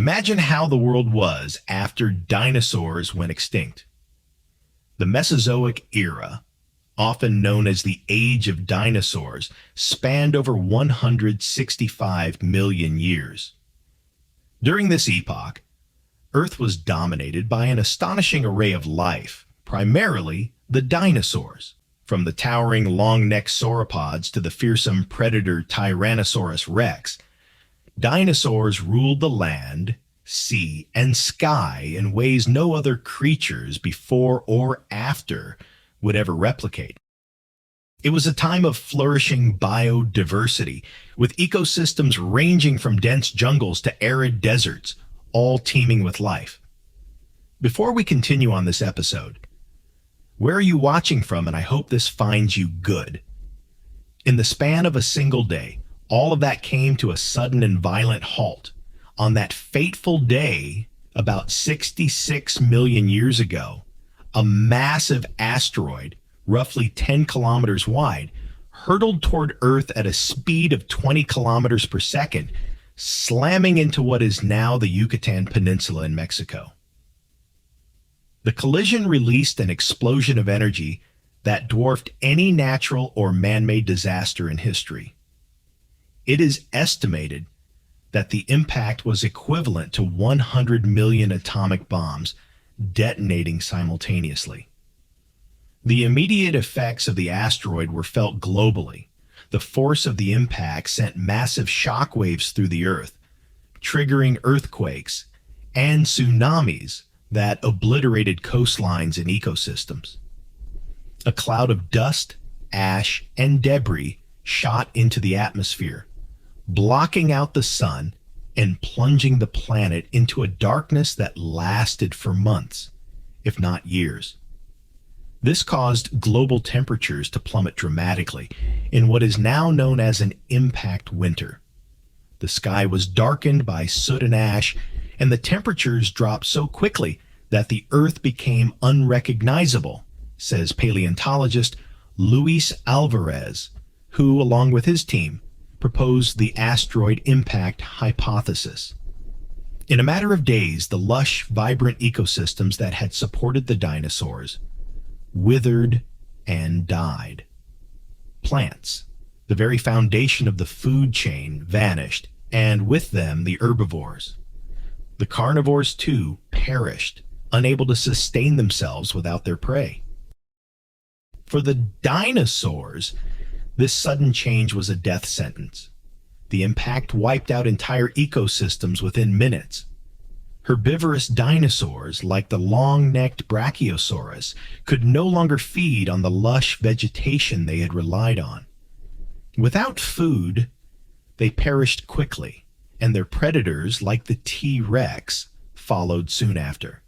Imagine how the world was after dinosaurs went extinct. The Mesozoic era, often known as the Age of Dinosaurs, spanned over 165 million years. During this epoch, Earth was dominated by an astonishing array of life, primarily the dinosaurs. From the towering long-necked sauropods to the fearsome predator Tyrannosaurus rex, dinosaurs ruled the land, sea, and sky in ways no other creatures before or after would ever replicate. It was a time of flourishing biodiversity, with ecosystems ranging from dense jungles to arid deserts, all teeming with life. Before we continue on this episode, where are you watching from? And I hope this finds you good. In the span of a single day, all of that came to a sudden and violent halt. On that fateful day, about 66 million years ago, a massive asteroid, roughly 10 kilometers wide, hurtled toward Earth at a speed of 20 kilometers per second, slamming into what is now the Yucatan Peninsula in Mexico. The collision released an explosion of energy that dwarfed any natural or man-made disaster in history. It is estimated that the impact was equivalent to 100 million atomic bombs detonating simultaneously. The immediate effects of the asteroid were felt globally. The force of the impact sent massive shockwaves through the Earth, triggering earthquakes and tsunamis that obliterated coastlines and ecosystems. A cloud of dust, ash, and debris shot into the atmosphere, blocking out the sun and plunging the planet into a darkness that lasted for months, if not years. This caused global temperatures to plummet dramatically in what is now known as an impact winter. The sky was darkened by soot and ash, and the temperatures dropped so quickly that the Earth became unrecognizable, says paleontologist Luis Alvarez, who, along with his team, proposed the asteroid impact hypothesis. In a matter of days, the lush, vibrant ecosystems that had supported the dinosaurs withered and died. Plants, the very foundation of the food chain, vanished, and with them the herbivores. The carnivores, too, perished, unable to sustain themselves without their prey. For the dinosaurs, this sudden change was a death sentence. The impact wiped out entire ecosystems within minutes. Herbivorous dinosaurs, like the long-necked Brachiosaurus, could no longer feed on the lush vegetation they had relied on. Without food, they perished quickly, and their predators, like the T-Rex, followed soon after.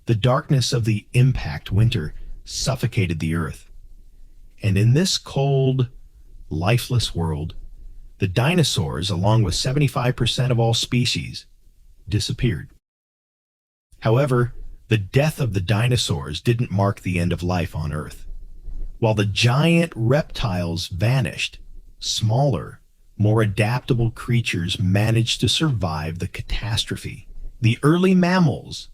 The darkness of the impact winter suffocated the Earth. And in this cold, lifeless world, the dinosaurs, along with 75% of all species, disappeared. However, the death of the dinosaurs didn't mark the end of life on Earth. While the giant reptiles vanished, smaller, more adaptable creatures managed to survive the catastrophe. The early mammals,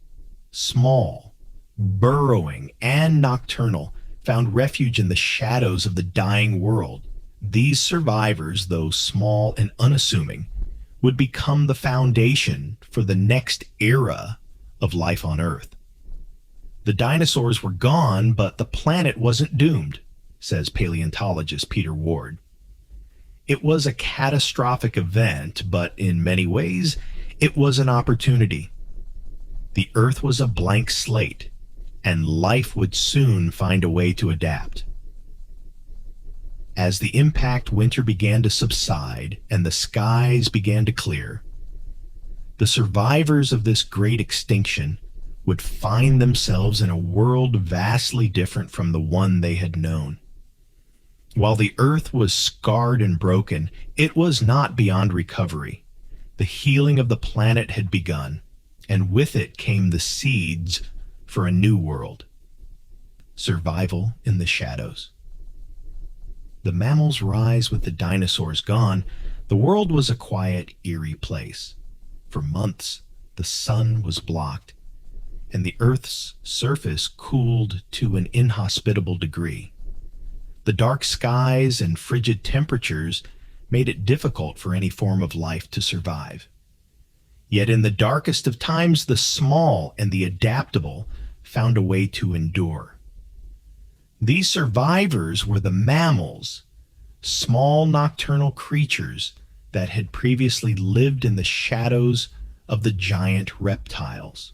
small, burrowing, and nocturnal, found refuge in the shadows of the dying world. These survivors, though small and unassuming, would become the foundation for the next era of life on Earth. The dinosaurs were gone, but the planet wasn't doomed, says paleontologist Peter Ward. It was a catastrophic event, but in many ways, it was an opportunity. The Earth was a blank slate, and life would soon find a way to adapt. As the impact winter began to subside and the skies began to clear, the survivors of this great extinction would find themselves in a world vastly different from the one they had known. While the Earth was scarred and broken, it was not beyond recovery. The healing of the planet had begun, and with it came the seeds for a new world. Survival in the shadows. The mammals rise with the dinosaurs gone. The world was a quiet, eerie place. For months, the sun was blocked, and the Earth's surface cooled to an inhospitable degree. The dark skies and frigid temperatures made it difficult for any form of life to survive. Yet in the darkest of times, the small and the adaptable found a way to endure. These survivors were the mammals, small nocturnal creatures that had previously lived in the shadows of the giant reptiles.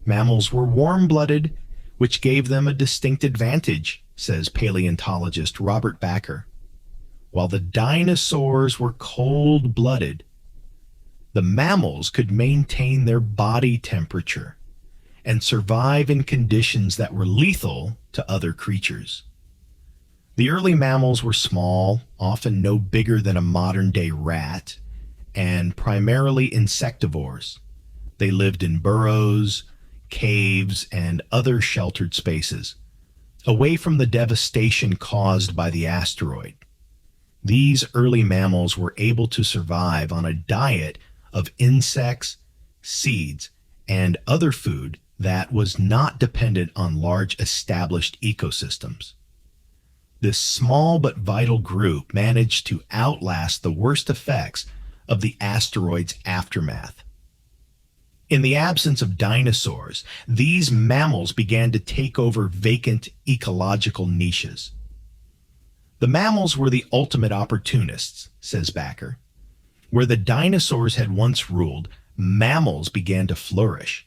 Mammals were warm-blooded, which gave them a distinct advantage, says paleontologist Robert Bakker, while the dinosaurs were cold-blooded. The mammals could maintain their body temperature and survive in conditions that were lethal to other creatures. The early mammals were small, often no bigger than a modern-day rat, and primarily insectivores. They lived in burrows, caves, and other sheltered spaces, away from the devastation caused by the asteroid. These early mammals were able to survive on a diet of insects, seeds, and other food that was not dependent on large established ecosystems. This small but vital group managed to outlast the worst effects of the asteroid's aftermath. In the absence of dinosaurs, these mammals began to take over vacant ecological niches. The mammals were the ultimate opportunists, says Bakker. Where the dinosaurs had once ruled, mammals began to flourish.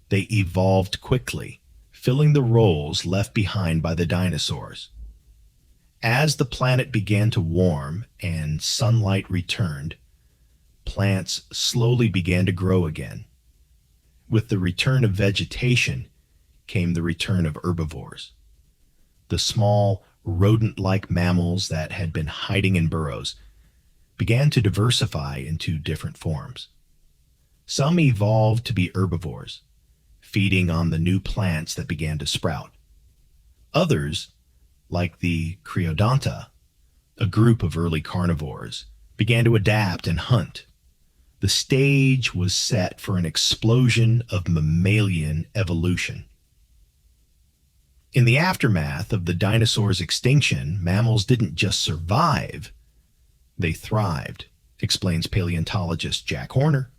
They evolved quickly, filling the roles left behind by the dinosaurs. As the planet began to warm and sunlight returned, plants slowly began to grow again. With the return of vegetation came the return of herbivores. The small, rodent-like mammals that had been hiding in burrows began to diversify into different forms. Some evolved to be herbivores, feeding on the new plants that began to sprout. Others, like the Creodonta, a group of early carnivores, began to adapt and hunt. The stage was set for an explosion of mammalian evolution. In the aftermath of the dinosaurs' extinction, mammals didn't just survive, they thrived, explains paleontologist Jack Horner.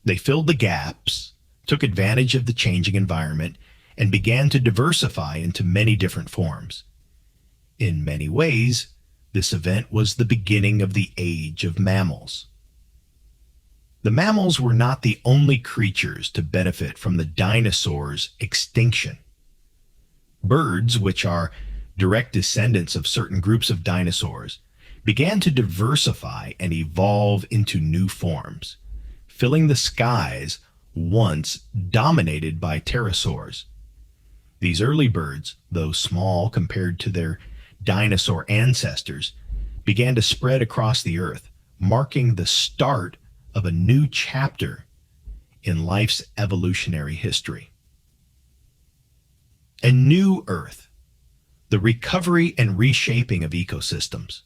They filled the gaps, took advantage of the changing environment, and began to diversify into many different forms. In many ways, this event was the beginning of the age of mammals. The mammals were not the only creatures to benefit from the dinosaurs' extinction. Birds, which are direct descendants of certain groups of dinosaurs, began to diversify and evolve into new forms, filling the skies once dominated by pterosaurs. These early birds, though small compared to their dinosaur ancestors, began to spread across the earth, marking the start of a new chapter in life's evolutionary history. A new Earth, the recovery and reshaping of ecosystems.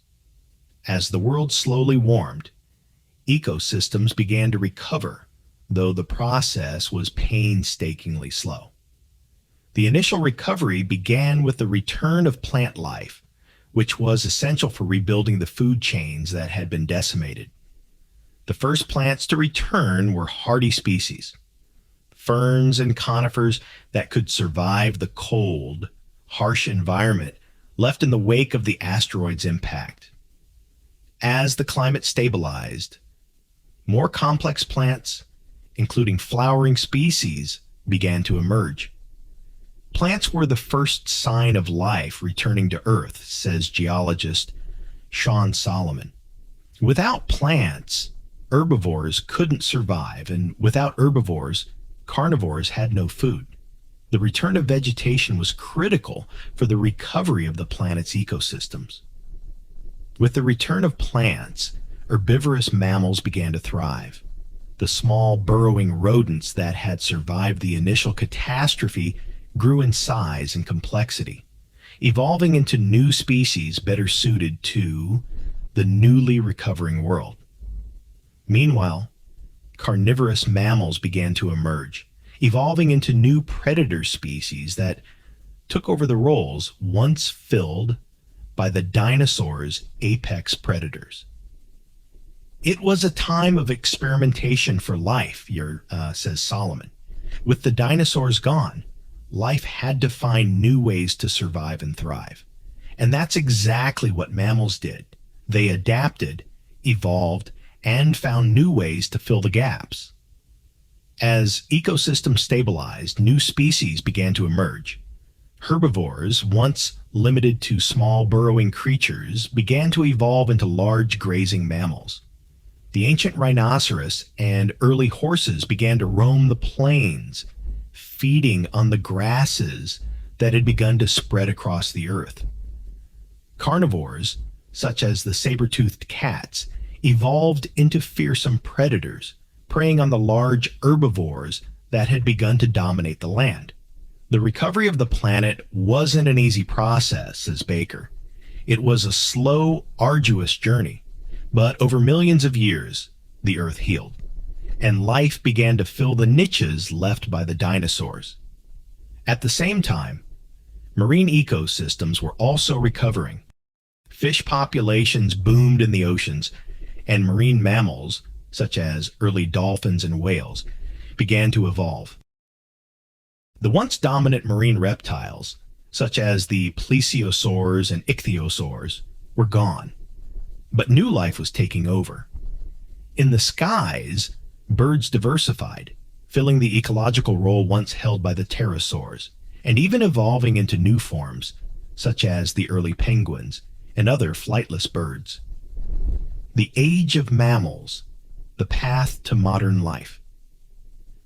As the world slowly warmed, ecosystems began to recover, though the process was painstakingly slow. The initial recovery began with the return of plant life, which was essential for rebuilding the food chains that had been decimated. The first plants to return were hardy species, ferns and conifers that could survive the cold, harsh environment left in the wake of the asteroid's impact. As the climate stabilized, more complex plants, including flowering species, began to emerge. Plants were the first sign of life returning to Earth, says geologist Sean Solomon. Without plants, herbivores couldn't survive, and without herbivores, carnivores had no food. The return of vegetation was critical for the recovery of the planet's ecosystems. With the return of plants, herbivorous mammals began to thrive. The small burrowing rodents that had survived the initial catastrophe grew in size and complexity, evolving into new species better suited to the newly recovering world. Meanwhile, carnivorous mammals began to emerge, evolving into new predator species that took over the roles once filled by the dinosaurs' apex predators. It was a time of experimentation for life, says Solomon. With the dinosaurs gone, life had to find new ways to survive and thrive. And that's exactly what mammals did. They adapted, evolved, and found new ways to fill the gaps. As ecosystems stabilized, new species began to emerge. Herbivores, once limited to small burrowing creatures, began to evolve into large grazing mammals. The ancient rhinoceros and early horses began to roam the plains, feeding on the grasses that had begun to spread across the earth. Carnivores, such as the saber-toothed cats, evolved into fearsome predators, preying on the large herbivores that had begun to dominate the land. The recovery of the planet wasn't an easy process, says Baker. It was a slow, arduous journey. But over millions of years, the Earth healed, and life began to fill the niches left by the dinosaurs. At the same time, marine ecosystems were also recovering. Fish populations boomed in the oceans, and marine mammals, such as early dolphins and whales, began to evolve. The once dominant marine reptiles, such as the plesiosaurs and ichthyosaurs, were gone. But new life was taking over. In the skies, birds diversified, filling the ecological role once held by the pterosaurs, and even evolving into new forms, such as the early penguins and other flightless birds. The age of mammals, the path to modern life.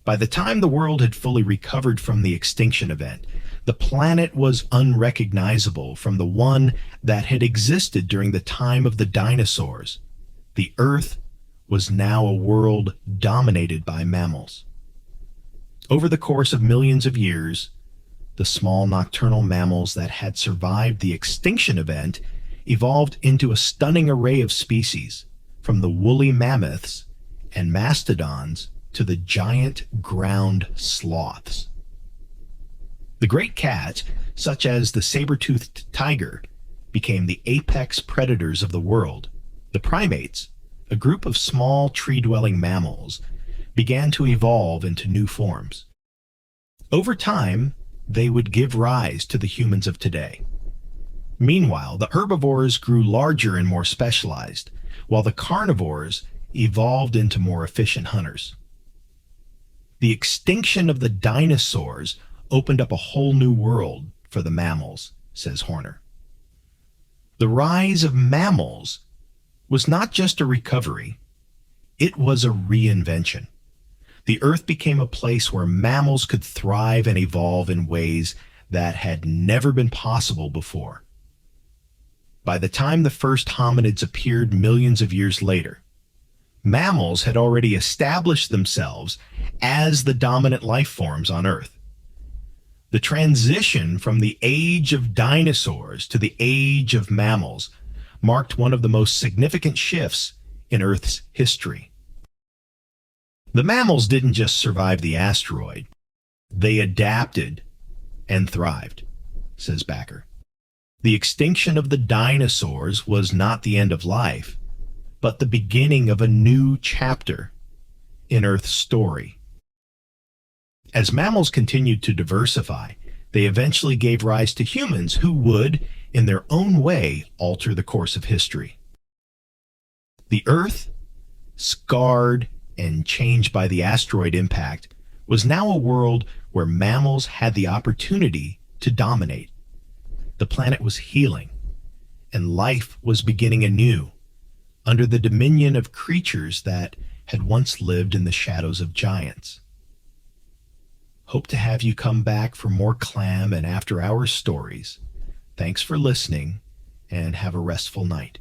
By the time the world had fully recovered from the extinction event, the planet was unrecognizable from the one that had existed during the time of the dinosaurs. The Earth was now a world dominated by mammals. Over the course of millions of years, the small nocturnal mammals that had survived the extinction event evolved into a stunning array of species, from the woolly mammoths and mastodons to the giant ground sloths. The great cats, such as the saber-toothed tiger, became the apex predators of the world. The primates, a group of small tree-dwelling mammals, began to evolve into new forms. Over time, they would give rise to the humans of today. Meanwhile, the herbivores grew larger and more specialized, while the carnivores evolved into more efficient hunters. The extinction of the dinosaurs opened up a whole new world for the mammals, says Horner. The rise of mammals was not just a recovery, it was a reinvention. The Earth became a place where mammals could thrive and evolve in ways that had never been possible before. By the time the first hominids appeared millions of years later, mammals had already established themselves as the dominant life forms on Earth. The transition from the age of dinosaurs to the age of mammals marked one of the most significant shifts in Earth's history. The mammals didn't just survive the asteroid, they adapted and thrived, says Baker. The extinction of the dinosaurs was not the end of life, but the beginning of a new chapter in Earth's story. As mammals continued to diversify, they eventually gave rise to humans who would, in their own way, alter the course of history. The Earth, scarred and changed by the asteroid impact, was now a world where mammals had the opportunity to dominate. The planet was healing, and life was beginning anew, under the dominion of creatures that had once lived in the shadows of giants. Hope to have you come back for more clam and after-hours stories. Thanks for listening, and have a restful night.